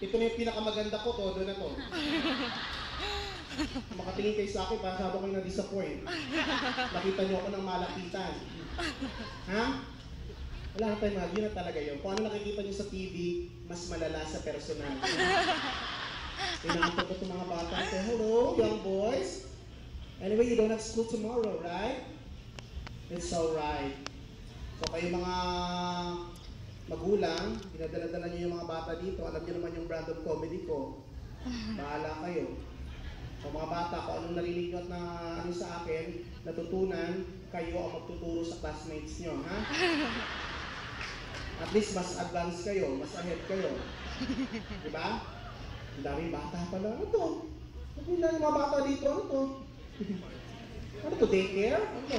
Ito na yung pinakamaganda ko, todo na to. Makatingin kayo sa akin, para sabi ko yung na-disappoint. Nakita niyo ako ng malapitan. Ha? Wala na tayo mag, yun na talaga yun. Kung ano nakikita niyo sa TV, mas malala sa personal. Inaantok ko itong mga bata. Say, hello, young boys. Anyway, you don't have school tomorrow, right? It's alright. So kayo mga magulang, dinadala-dala niyo yung mga bata dito. Alam niyo naman yung brand of comedy ko. Bahala kayo. So mga bata, kung anong narinig nyo at na ano sa akin, natutunan, kayo ang magtuturo sa classmates nyo, ha? At least mas advanced kayo, mas ahead kayo. Diba? Ang daming bata pala. Ano to? Ano lang yung mga bata dito? Ano to? Ano to, daycare? Ano to?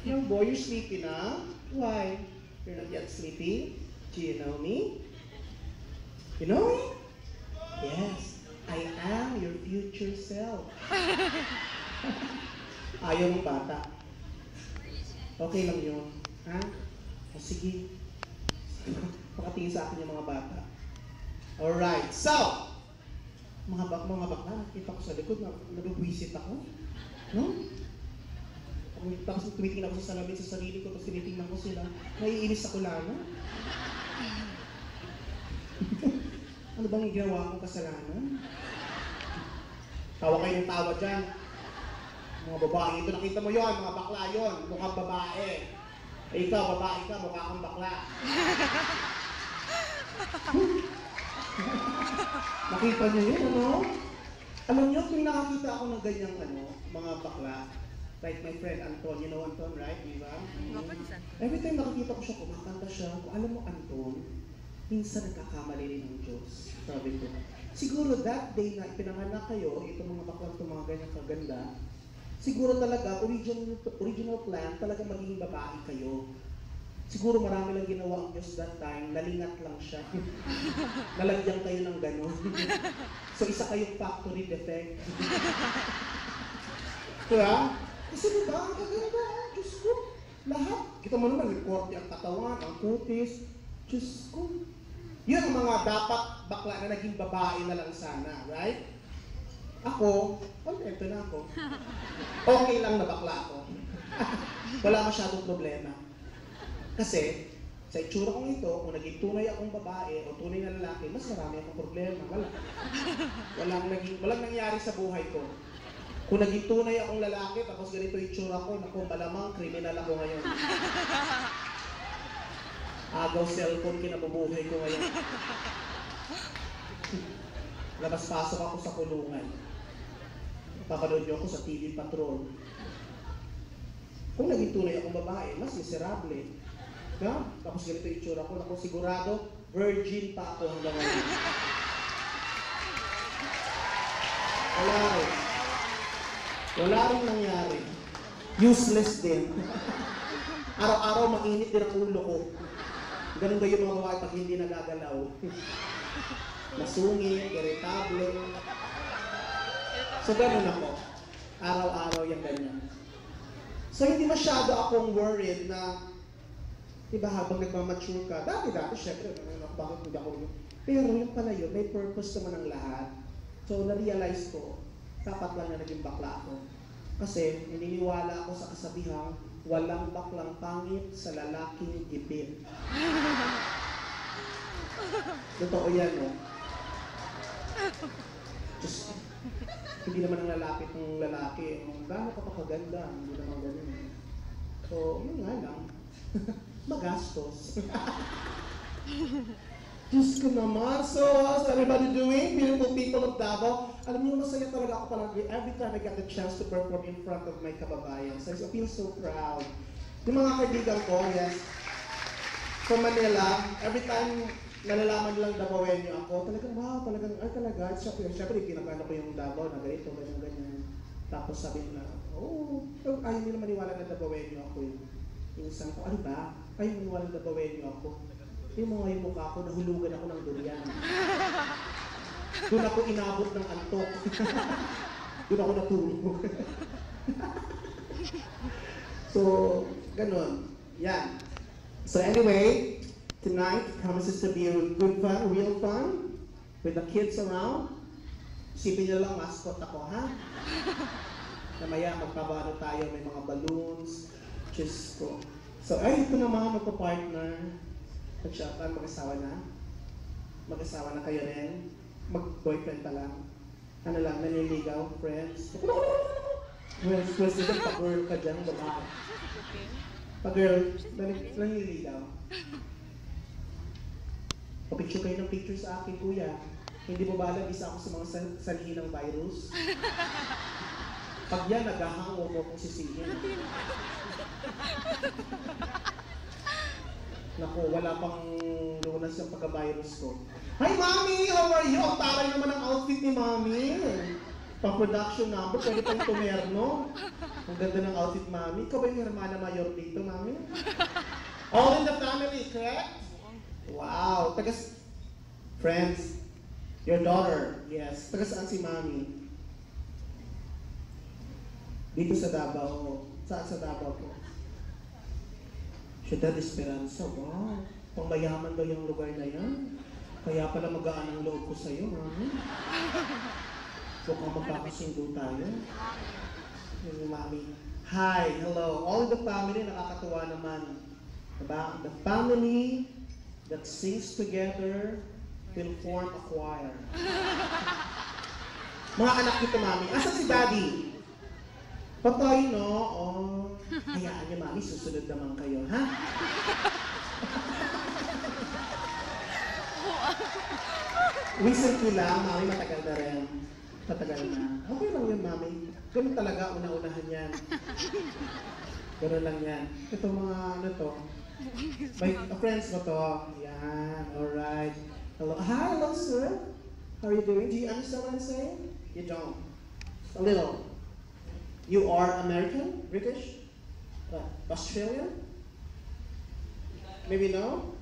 Young boy, you're sleepy na? Why? You're not yet sleepy? Do you know me? You know me? Yes. I am your future self. Ayaw mong bata. Okay lang yun. Ha? O sige. Pakatingin sa akin yung mga bata. Alright. So, mga bakla, nakita ko sa likod na nabubwisit ako. No? Tapos tumitingin ako sa salamin sa sarili ko, tapos tinitingnan ko sila. Naiinis ako lang. Ano bang ginawa akong kasalanan? Tawa kayo ng tawa dyan. Mga babae, ito nakita mo yon, mga bakla yon, mukhang babae. Eh, ikaw, babae ka, mukha kang bakla. Nakita niyo yun, ano? Alam niyo, kung nakakita ako ng ganyang mga bakla, like my friend Anton, you know Anton, right? Diba? Every time nakakita ko siya, kumakanta siya, kung alam mo Anton, minsan nagkakamali rin ng Diyos. Sabi ko. Siguro that day na ipinanganak kayo, itong mga baklang itong mga ganyang kaganda, siguro talaga, original plan, talaga magiging babae kayo. Siguro marami lang ginawa ang Diyos that time, nalingat lang siya. Nalagyan kayo ng gano'n. So isa kayong factory defect. Diba? Kasi diba, ang kaganda, Diyos ko, lahat. Kita mo naman, yung korte ang katawan, ang kutis, Diyos ko. Yun ang mga dapat bakla na naging babae na lang sana, right? Ako, contento na ako. Okay lang na bakla ako. Wala masyadong problema. Kasi, sa itsura kong ito, kung naging tunay akong babae o tunay na lalaki, mas marami akong problema. Walang nangyari sa buhay ko. Kung naging tunay akong lalaki, tapos ganito itsura ko, naku, malamang kriminal ako ngayon. Agaw cellphone kinabubuhay ko ngayon. Labas-pasok ako sa kulungan. Papanood niyo ako sa TV Patrol. Kung naging tunay akong babae, mas miserable. No? Tapos ganito yung itsura ko. Ako sigurado, virgin pa ako hanggang ngayon. Wala rin nangyari. Useless din. Araw-araw mainit din ang ulo ko. Ganun ba yung mga babae pag hindi nagagalaw? Masungit, irritable. So ganun ako. Araw-araw yung ganyan. So hindi masyado akong worried na, diba habang nagmamature ka, dati, syempre, bakit hindi ako yun? Pero yung pala yun, may purpose naman ang lahat. So na-realize ko, dapat lang na naging bakla ako. Kasi naniniwala ako sa kasabihang, walang baklang pangit sa lalaking gipit. Totoo yan, no? Just, hindi naman ang lalapit ng lalaki. Gano'n ka pa kaganda, hindi naman ganun. So, yun nga lang. Magastos. Diyos ko naman. So, how's everybody doing? Beautiful people of Davao. Alam niyo, masaya talaga ako palagi every time I get the chance to perform in front of my kababayan. So, I feel so proud. Yung mga kaibigan ko, yes, from Manila, every time nalalaman nilang Davaoenyo ako, talagang, wow, talaga. Siyempre, pinagano ko yung Davao na ganito, ganyan. Tapos sabi nila, ayaw nila maniwala na Davaoenyo ako yun. Yung isang ko, ano ba? Ayaw maniwala na Davaoenyo ako. Yung mukha ko, nahulugan ako ng durian. Doon ako inabot ng antok. Doon ako natulog. So, ganun. Yan. So anyway, Tonight promises to be good fun, real fun, with the kids around. Isipin niyo lang, mascot ako, ha? Namaya, magpabano tayo, may mga balloons. Diyos ko. So, ay, ito naman, magpa-partner. Mag-shotgun, mag-asawa na. Mag-asawa na kayo rin. Mag-boyfriend pa lang. Ano lang, naniligaw, friends. Well, president, pa-girl ka dyan, babae. Pa-girl, naniligaw. Pa-picture kayo ng picture sa akin, kuya. Hindi mo ba alam, isa ako sa mga sanhi ng virus? Pag yan, naghahang, huwag mo akong sisihin. Naku, wala pang lunas yung pagka-virus ko. Hi, Mami! How are you? Ang taray naman ang outfit ni Mami. Pang-production number, pwede pang tumerno. Ang ganda ng outfit, Mami. Ikaw ba yung hermana mayor dito, Mami? All in the family, correct? Wow! Friends, your daughter, yes. Taga saan si Mami? Dito sa Davao. Saan sa Davao po? Ciudad Esperanza. Wow! Pangmayaman daw yung lugar na yan. Kaya pala magaan ang loob ko sa'yo, Mami. Mukhang magkakasundo tayo. Yung Mami. Hi, hello. All the family, nakakatuwa naman. Diba? The family that sings together will form a choir. Mga anak dito, Mami. Asan si Daddy? Patay, no? Oh, hayaan niyo, Mami, susunod naman kayo, ha? Recently lang, Mami, matagal na rin. Matagal na. Okay lang yun, Mami. Ganun talaga, una-unahan yan. Ganun lang yan. Ito mga, ano to? May friends mo to? Yan, alright. Hello. Hi, hello, sir. How are you doing? Do you understand what I'm saying? You don't. A little. You are American? British? Australian? Maybe no?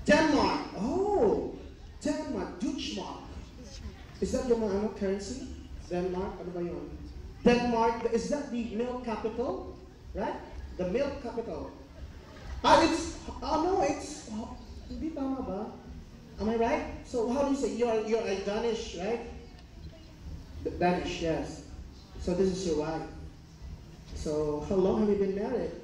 Denmark! Oh! Denmark, Deutschmark. Is that your currency? Denmark? Ano ba yun? Denmark, is that the milk capital? Right? The milk capital. Hindi tama ba? Am I right? So how do you say, you're a Danish, right? Danish, yes. So this is your wife. So how long have you been married?